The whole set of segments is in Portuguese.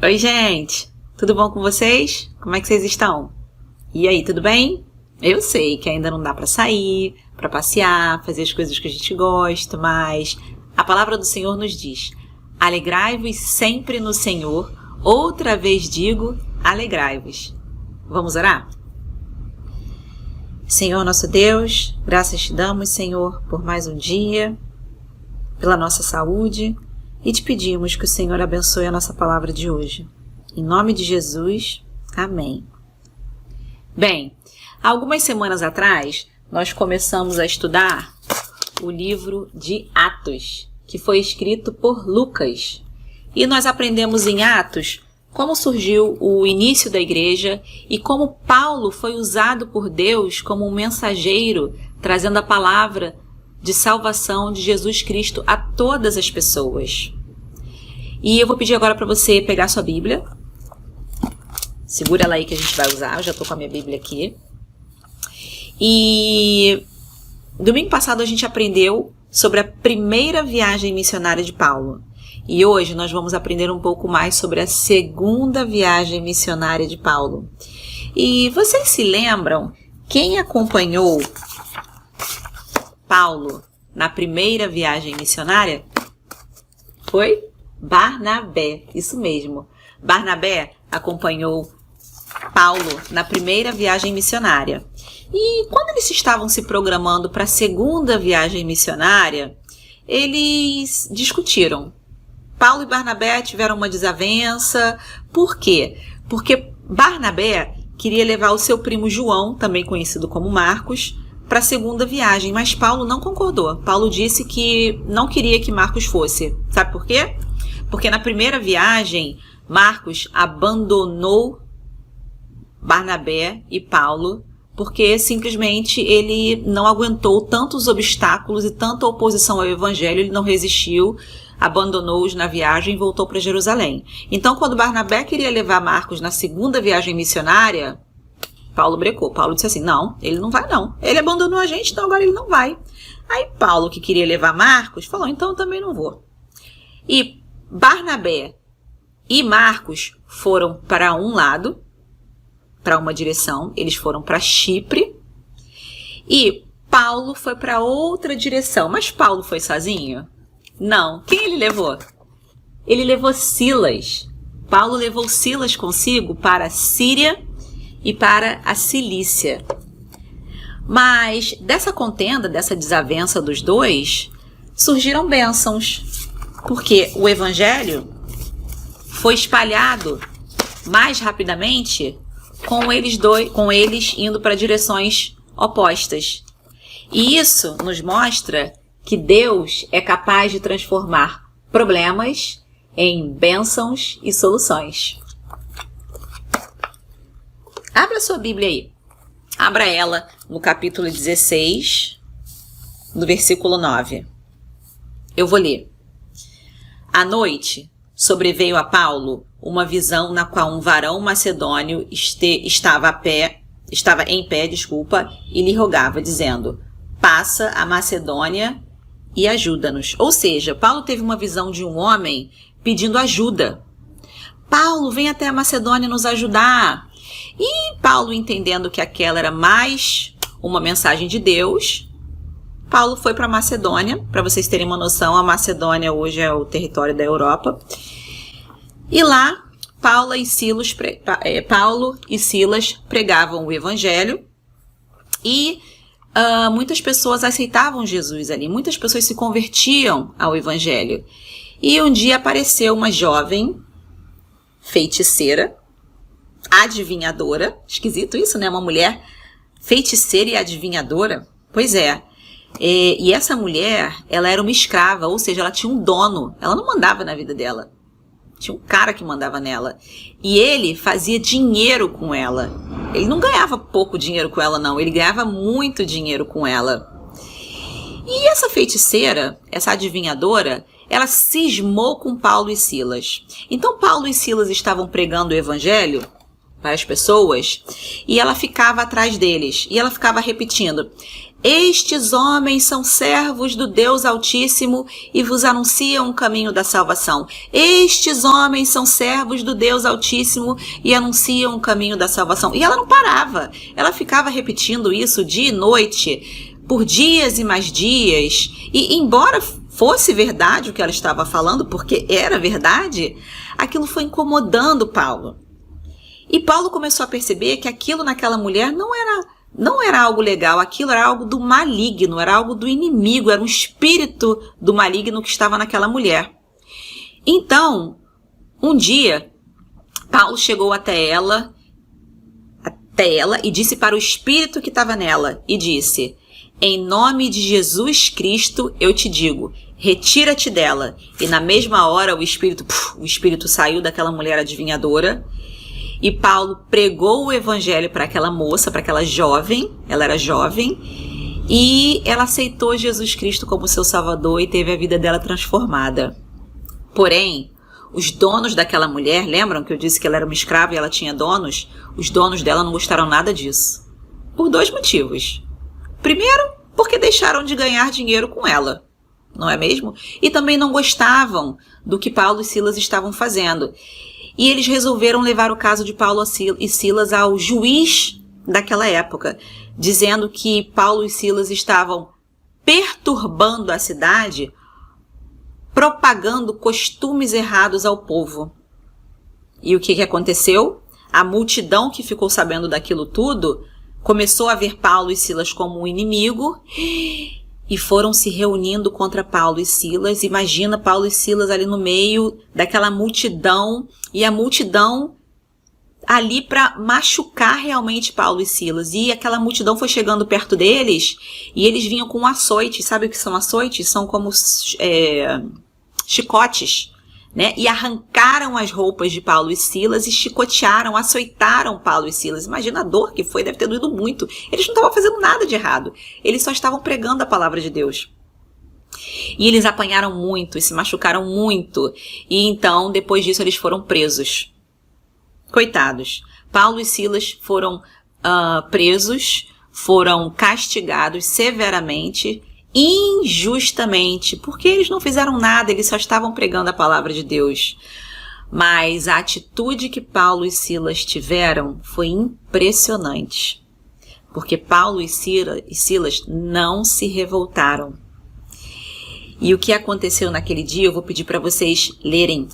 Oi, gente! Tudo bom com vocês? Como é que vocês estão? E aí, tudo bem? Eu sei que ainda não dá pra sair, pra passear, fazer as coisas que a gente gosta, mas a palavra do Senhor nos diz: alegrai-vos sempre no Senhor, outra vez digo, alegrai-vos. Vamos orar? Senhor nosso Deus, graças te damos, Senhor, por mais um dia, pela nossa saúde, e te pedimos que o Senhor abençoe a nossa palavra de hoje. Em nome de Jesus, amém. Bem, há algumas semanas atrás, nós começamos a estudar o livro de Atos, que foi escrito por Lucas. E nós aprendemos em Atos como surgiu o início da igreja e como Paulo foi usado por Deus como um mensageiro, trazendo a palavra de salvação de Jesus Cristo a todas as pessoas. E eu vou pedir agora para você pegar sua Bíblia. Segura ela aí que a gente vai usar. Eu já estou com a minha Bíblia aqui. E domingo passado a gente aprendeu sobre a primeira viagem missionária de Paulo. E hoje nós vamos aprender um pouco mais sobre a segunda viagem missionária de Paulo. E vocês se lembram quem acompanhou Paulo na primeira viagem missionária? Foi Barnabé, isso mesmo. Barnabé acompanhou Paulo na primeira viagem missionária. E quando eles estavam se programando para a segunda viagem missionária, eles discutiram. Paulo e Barnabé tiveram uma desavença. Por quê? Porque Barnabé queria levar o seu primo João, também conhecido como Marcos, para a segunda viagem, mas Paulo não concordou. Paulo disse que não queria que Marcos fosse. Sabe por quê? Porque na primeira viagem, Marcos abandonou Barnabé e Paulo, porque simplesmente ele não aguentou tantos obstáculos e tanta oposição ao evangelho, ele não resistiu, abandonou-os na viagem e voltou para Jerusalém. Então, quando Barnabé queria levar Marcos na segunda viagem missionária, Paulo brecou. Paulo disse assim: não, ele não vai não. Ele abandonou a gente, então agora ele não vai. Aí Paulo, que queria levar Marcos, falou: então eu também não vou. E Barnabé e Marcos foram para um lado, para uma direção, eles foram para Chipre, e Paulo foi para outra direção. Mas Paulo foi sozinho? Não. Quem ele levou? Ele levou Silas. Paulo levou Silas consigo para a Síria e para a Cilícia. Mas dessa contenda, dessa desavença dos dois, surgiram bênçãos, porque o evangelho foi espalhado mais rapidamente com eles indo para direções opostas. E isso nos mostra que Deus é capaz de transformar problemas em bênçãos e soluções. Abra sua Bíblia aí. Abra ela no capítulo 16, no versículo 9. Eu vou ler. À noite, sobreveio a Paulo uma visão na qual um varão macedônio estava em pé, e lhe rogava, dizendo: passa a Macedônia e ajuda-nos. Ou seja, Paulo teve uma visão de um homem pedindo ajuda. Paulo, vem até a Macedônia nos ajudar. E Paulo, entendendo que aquela era mais uma mensagem de Deus, Paulo foi para a Macedônia. Para vocês terem uma noção, a Macedônia hoje é o território da Europa. E lá, Paulo e Silas pregavam o evangelho e muitas pessoas aceitavam Jesus ali. Muitas pessoas se convertiam ao evangelho. E um dia apareceu uma jovem feiticeira, adivinhadora. Esquisito isso, né? Uma mulher feiticeira e adivinhadora. Pois é. E essa mulher, ela era uma escrava, ou seja, ela tinha um dono. Ela não mandava na vida dela. Tinha um cara que mandava nela. E ele fazia dinheiro com ela. Ele não ganhava pouco dinheiro com ela, não. Ele ganhava muito dinheiro com ela. E essa feiticeira, essa adivinhadora, ela cismou com Paulo e Silas. Então, Paulo e Silas estavam pregando o evangelho para as pessoas e ela ficava atrás deles. E ela ficava repetindo: Estes homens são servos do Deus Altíssimo e vos anunciam o caminho da salvação. Estes homens são servos do Deus Altíssimo e anunciam o caminho da salvação. E ela não parava. Ela ficava repetindo isso dia e noite, por dias e mais dias. E embora fosse verdade o que ela estava falando, porque era verdade, aquilo foi incomodando Paulo. E Paulo começou a perceber que aquilo naquela mulher não era algo legal, aquilo era algo do maligno, era algo do inimigo, era um espírito do maligno que estava naquela mulher. Então, um dia, Paulo chegou até ela e disse para o espírito que estava nela, e disse: em nome de Jesus Cristo eu te digo, retira-te dela. E na mesma hora o espírito saiu daquela mulher adivinhadora. E Paulo pregou o evangelho para aquela moça, para aquela jovem, ela era jovem, e ela aceitou Jesus Cristo como seu salvador e teve a vida dela transformada. Porém, os donos daquela mulher, lembram que eu disse que ela era uma escrava e ela tinha donos? Os donos dela não gostaram nada disso. Por 2 motivos. Primeiro, porque deixaram de ganhar dinheiro com ela, não é mesmo? E também não gostavam do que Paulo e Silas estavam fazendo. E eles resolveram levar o caso de Paulo e Silas ao juiz daquela época, dizendo que Paulo e Silas estavam perturbando a cidade, propagando costumes errados ao povo. E o que aconteceu? A multidão que ficou sabendo daquilo tudo começou a ver Paulo e Silas como um inimigo e foram se reunindo contra Paulo e Silas. Imagina Paulo e Silas ali no meio daquela multidão, e a multidão ali para machucar realmente Paulo e Silas. E aquela multidão foi chegando perto deles e eles vinham com açoites. Sabe o que são açoites? São como chicotes, né? E arrancaram as roupas de Paulo e Silas e chicotearam, açoitaram Paulo e Silas. Imagina a dor que foi, deve ter doído muito. Eles não estavam fazendo nada de errado, eles só estavam pregando a palavra de Deus. E eles apanharam muito e se machucaram muito. E então, depois disso, eles foram presos. Coitados. Paulo e Silas foram presos, foram castigados severamente, injustamente, porque eles não fizeram nada, eles só estavam pregando a palavra de Deus. Mas a atitude que Paulo e Silas tiveram foi impressionante, porque Paulo e Silas não se revoltaram. E o que aconteceu naquele dia, eu vou pedir para vocês lerem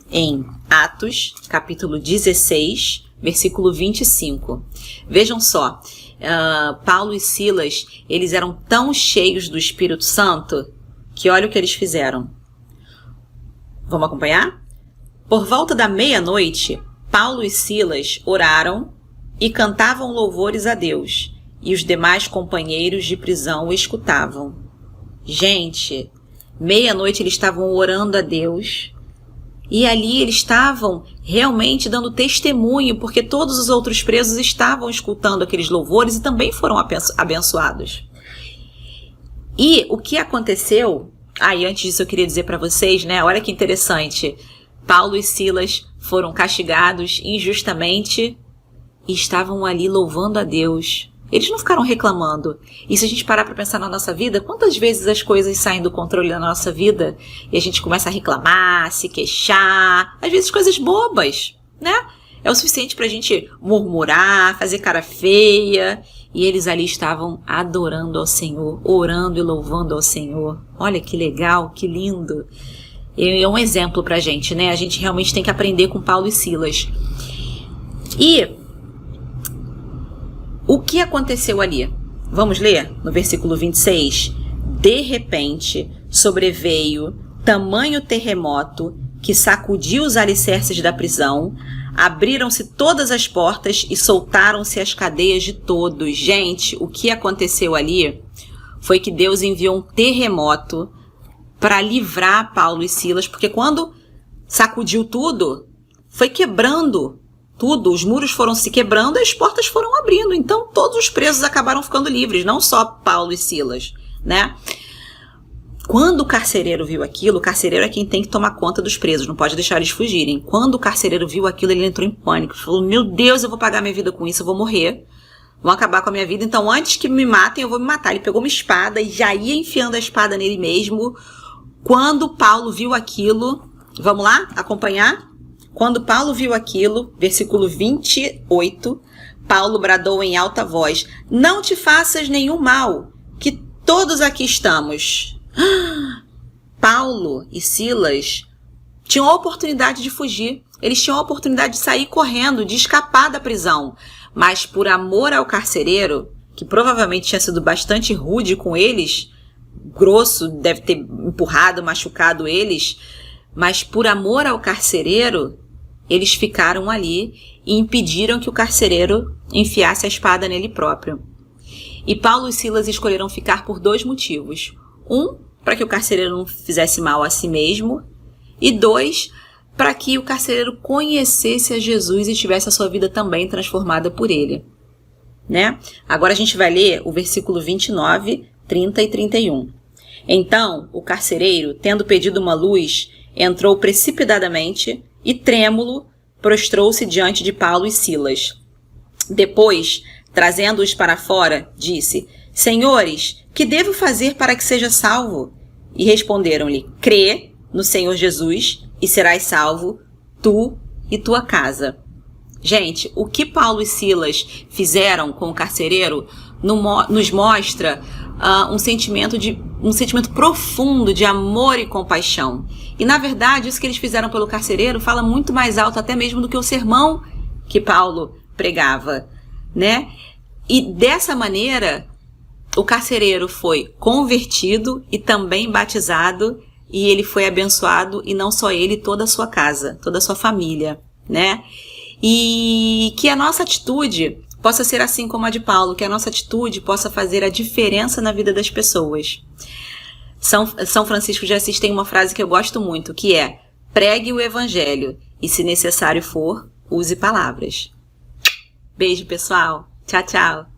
em Atos, capítulo 16, versículo 25. Vejam só. Paulo e Silas, eles eram tão cheios do Espírito Santo que olha o que eles fizeram. Vamos acompanhar? Por volta da meia-noite, Paulo e Silas oraram e cantavam louvores a Deus, e os demais companheiros de prisão o escutavam. Gente, meia-noite eles estavam orando a Deus. E ali eles estavam realmente dando testemunho, porque todos os outros presos estavam escutando aqueles louvores e também foram abençoados. E o que aconteceu? E antes disso eu queria dizer para vocês, né? Olha que interessante. Paulo e Silas foram castigados injustamente e estavam ali louvando a Deus. Eles não ficaram reclamando. E se a gente parar para pensar na nossa vida, quantas vezes as coisas saem do controle da nossa vida e a gente começa a reclamar, se queixar, às vezes coisas bobas, né? É o suficiente para a gente murmurar, fazer cara feia. E eles ali estavam adorando ao Senhor, orando e louvando ao Senhor. Olha que legal, que lindo. É um exemplo para a gente, né? A gente realmente tem que aprender com Paulo e Silas. E o que aconteceu ali? Vamos ler no versículo 26. De repente, sobreveio tamanho terremoto que sacudiu os alicerces da prisão, abriram-se todas as portas e soltaram-se as cadeias de todos. Gente, o que aconteceu ali foi que Deus enviou um terremoto para livrar Paulo e Silas, porque quando sacudiu tudo, foi quebrando tudo, os muros foram se quebrando e as portas foram abrindo. Então todos os presos acabaram ficando livres, não só Paulo e Silas, né? Quando o carcereiro viu aquilo, o carcereiro é quem tem que tomar conta dos presos, não pode deixar eles fugirem. Quando o carcereiro viu aquilo, ele entrou em pânico, falou: meu Deus, eu vou pagar minha vida com isso, eu vou morrer. vão acabar com a minha vida, então antes que me matem, eu vou me matar. Ele pegou uma espada e já ia enfiando a espada nele mesmo. Quando Paulo viu aquilo, vamos lá acompanhar? Quando Paulo viu aquilo, versículo 28, Paulo bradou em alta voz: não te faças nenhum mal, que todos aqui estamos. Paulo e Silas tinham a oportunidade de fugir. Eles tinham a oportunidade de sair correndo, de escapar da prisão. Mas por amor ao carcereiro, que provavelmente tinha sido bastante rude com eles, grosso, deve ter empurrado, machucado eles, mas por amor ao carcereiro, eles ficaram ali e impediram que o carcereiro enfiasse a espada nele próprio. E Paulo e Silas escolheram ficar por 2 motivos. 1, para que o carcereiro não fizesse mal a si mesmo, e 2, para que o carcereiro conhecesse a Jesus e tivesse a sua vida também transformada por ele. Né? Agora a gente vai ler o versículo 29, 30 e 31. Então, o carcereiro, tendo pedido uma luz, entrou precipitadamente e, trêmulo, prostrou-se diante de Paulo e Silas. Depois, trazendo-os para fora, disse: Senhores, que devo fazer para que seja salvo? E responderam-lhe: crê no Senhor Jesus e serás salvo, tu e tua casa. Gente, o que Paulo e Silas fizeram com o carcereiro nos mostra um sentimento profundo de amor e compaixão. E, na verdade, isso que eles fizeram pelo carcereiro fala muito mais alto até mesmo do que o sermão que Paulo pregava, né? E dessa maneira, o carcereiro foi convertido e também batizado, e ele foi abençoado, e não só ele, toda a sua casa, toda a sua família, né? E que a nossa atitude possa ser assim como a de Paulo, que a nossa atitude possa fazer a diferença na vida das pessoas. São Francisco de Assis tem uma frase que eu gosto muito, que é: pregue o evangelho e, se necessário for, use palavras. Beijo, pessoal. Tchau, tchau.